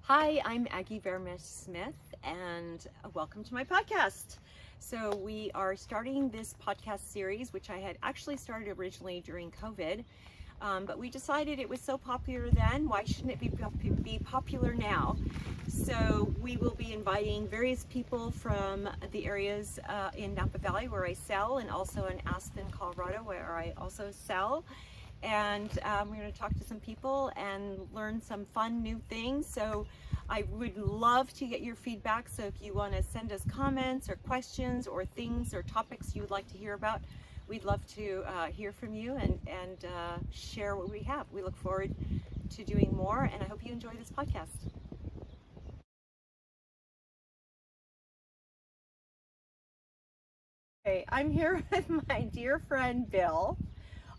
Hi, I'm Smith, and welcome to my podcast. So, we are starting this podcast series, which I had actually started originally during COVID, but we decided it was so popular then, why shouldn't it be popular now? So, we will be inviting various people from the areas in Napa Valley where I sell, and also in Aspen, Colorado, where I also sell. And we're going to talk to some people and learn some fun new things. So I would love to get your feedback. So if you want to send us comments or questions or things or topics you would like to hear about, we'd love to hear from you and share what we have. We look forward to doing more, and I hope you enjoy this podcast. Okay, I'm here with my dear friend Bill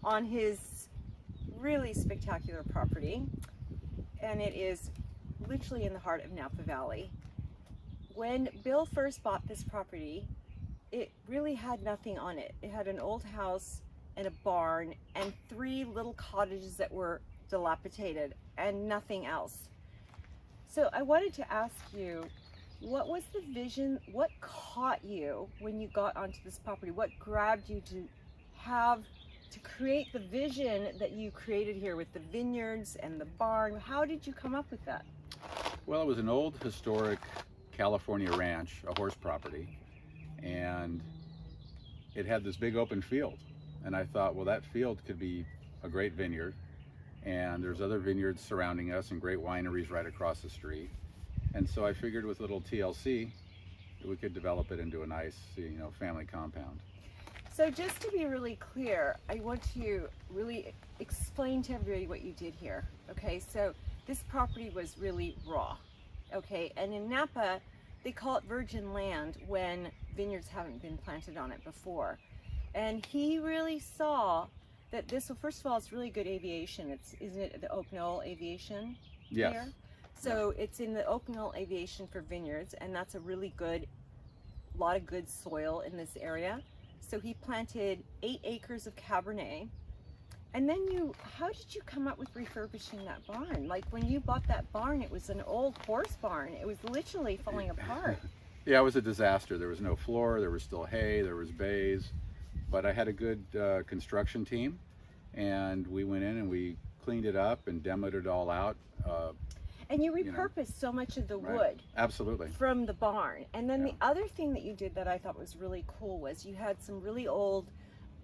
on his really spectacular property, and it is literally in the heart of Napa Valley. When Bill first bought this property, it really had nothing on it. It had an old house and a barn and 3 little cottages that were dilapidated and nothing else. So I wanted to ask you, what was the vision? What caught you when you got onto this property? What grabbed you to create the vision that you created here with the vineyards and the barn? How did you come up with that? Well, it was an old historic California ranch, a horse property, and it had this big open field. And I thought, well, that field could be a great vineyard, and there's other vineyards surrounding us and great wineries right across the street. And so I figured with a little TLC that we could develop it into a nice, family compound. So just to be really clear, I want to really explain to everybody what you did here. Okay, so this property was really raw. Okay, and in Napa, they call it virgin land when vineyards haven't been planted on it before. And he really saw that this, well, first of all, it's really good aviation. Isn't it the oak knoll aviation Yes. here? So it's in the oak knoll aviation for vineyards, and that's a really lot of good soil in this area. So he planted 8 acres of Cabernet. And then how did you come up with refurbishing that barn? Like when you bought that barn, it was an old horse barn. It was literally falling apart. Yeah, it was a disaster. There was no floor, there was still hay, there was bays, but I had a good construction team, and we went in and we cleaned it up and demoed it all out. And you repurposed so much of the wood. Absolutely. From the barn. And then the other thing that you did that I thought was really cool was you had some really old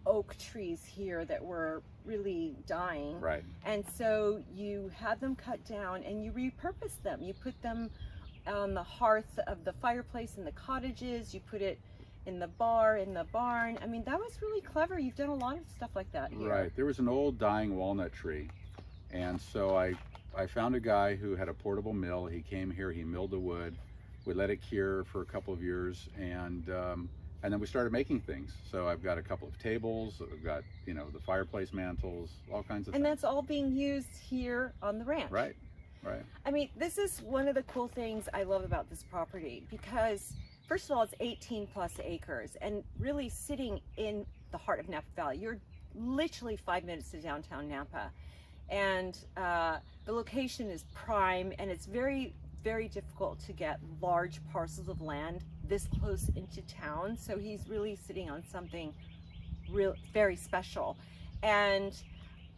oak trees here that were really dying. Right. And so you had them cut down and you repurposed them. You put them on the hearth of the fireplace in the cottages. You put it in the bar, in the barn. I mean, that was really clever. You've done a lot of stuff like that here. Right. There was an old dying walnut tree. And so I found a guy who had a portable mill. He came here, he milled the wood. We let it cure for a couple of years, and then we started making things. So I've got a couple of tables, I've got, the fireplace mantles, all kinds of things. And that's all being used here on the ranch. Right, right. I mean, this is one of the cool things I love about this property because, first of all, it's 18 plus acres and really sitting in the heart of Napa Valley. You're literally 5 minutes to downtown Napa. And the location is prime, and it's very, very difficult to get large parcels of land this close into town. So he's really sitting on something very special. And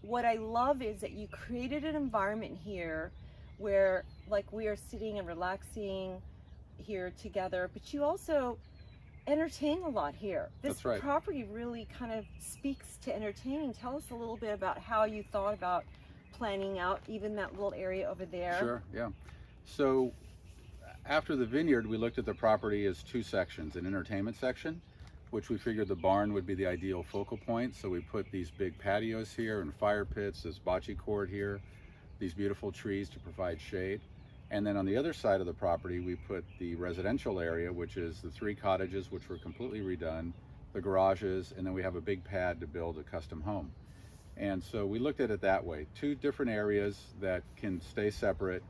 what I love is that you created an environment here where, like, we are sitting and relaxing here together, but you also entertain a lot here. This That's right. Property really kind of speaks to entertaining. Tell us a little bit about how you thought about planning out even that little area over there. Sure, yeah. So after the vineyard, we looked at the property as 2 sections, an entertainment section, which we figured the barn would be the ideal focal point. So we put these big patios here and fire pits, this bocce court here, these beautiful trees to provide shade. And then on the other side of the property, we put the residential area, which is the 3 cottages, which were completely redone, the garages, and then we have a big pad to build a custom home. And so we looked at it that way, 2 different areas that can stay separate.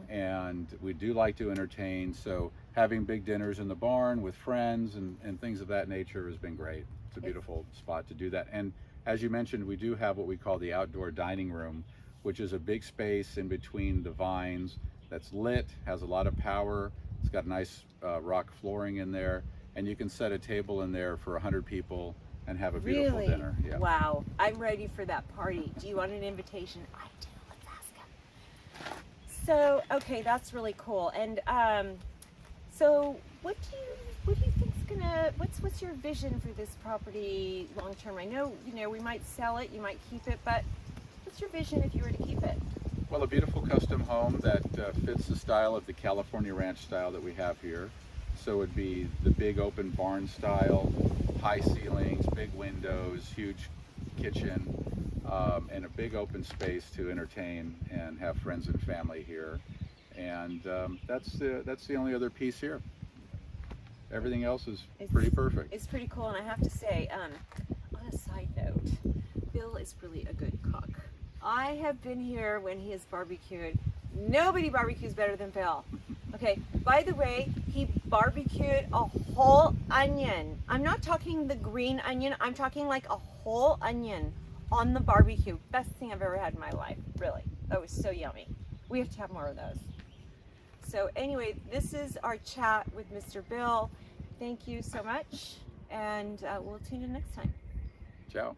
And we do like to entertain, so having big dinners in the barn with friends and things of that nature has been great. It's a beautiful spot to do that. And as you mentioned, we do have what we call the outdoor dining room, which is a big space in between the vines that's lit, has a lot of power. It's got nice rock flooring in there, and you can set a table in there for 100 people and have a beautiful Really? dinner. Yeah. Wow, I'm ready for that party. Do you want an invitation? I do. Let's ask him. So, okay, that's really cool. And so what do you think's what's your vision for this property long term? I know, we might sell it, you might keep it, but what's your vision if you were to keep it? Well, a beautiful custom home that fits the style of the California ranch style that we have here. So it'd be the big open barn style, high ceilings, big windows, huge kitchen, and a big open space to entertain and have friends and family here. And that's the only other piece here. Everything else is pretty perfect. It's pretty cool, and I have to say, on a side note, Bill is really a good cook. I have been here when he has barbecued. Nobody barbecues better than Bill. Okay, by the way, he barbecued a whole onion. I'm not talking the green onion, I'm talking like a whole onion on the barbecue. Best thing I've ever had in my life, really. That was so yummy. We have to have more of those. So anyway, this is our chat with Mr. Bill. Thank you so much, and we'll tune in next time. Ciao.